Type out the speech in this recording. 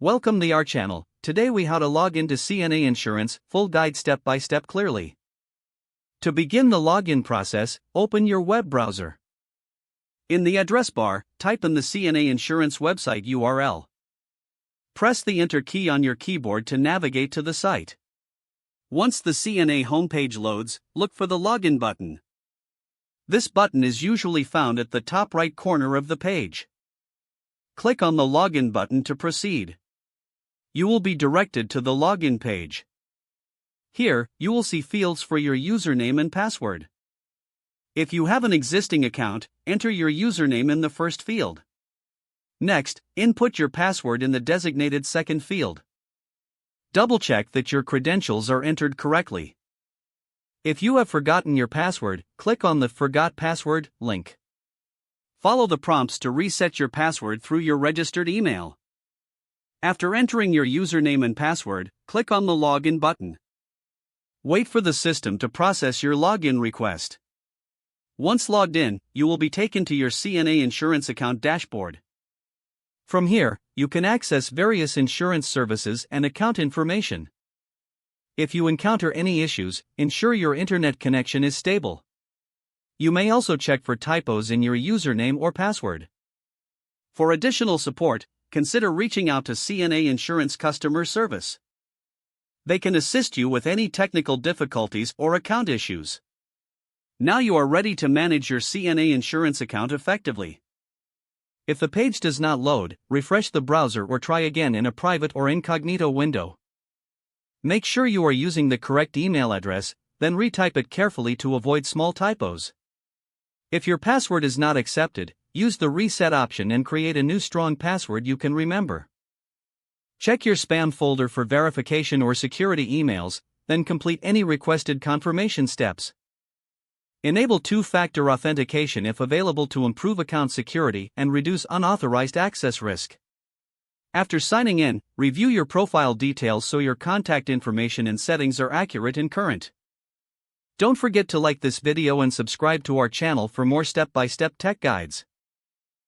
Welcome to our channel. Today we how to log into CNA Insurance, full guide step by step clearly. To begin the login process, open your web browser. In the address bar, type in the CNA Insurance website URL. Press the Enter key on your keyboard to navigate to the site. Once the CNA homepage loads, look for the Login button. This button is usually found at the top right corner of the page. Click on the Login button to proceed. You will be directed to the login page. Here, you will see fields for your username and password. If you have an existing account, enter your username in the first field. Next, input your password in the designated second field. Double-check that your credentials are entered correctly. If you have forgotten your password, click on the Forgot Password link. Follow the prompts to reset your password through your registered email. After entering your username and password, click on the Login button. Wait for the system to process your login request. Once logged in, you will be taken to your CNA Insurance account dashboard. From here, you can access various insurance services and account information. If you encounter any issues, ensure your internet connection is stable. You may also check for typos in your username or password. For additional support, consider reaching out to CNA Insurance customer service. They can assist you with any technical difficulties or account issues. Now you are ready to manage your CNA Insurance account effectively. If the page does not load, refresh the browser or try again in a private or incognito window. Make sure you are using the correct email address, then retype it carefully to avoid small typos. If your password is not accepted, use the reset option and create a new strong password you can remember. Check your spam folder for verification or security emails, then complete any requested confirmation steps. Enable two-factor authentication if available to improve account security and reduce unauthorized access risk. After signing in, review your profile details so your contact information and settings are accurate and current. Don't forget to like this video and subscribe to our channel for more step-by-step tech guides.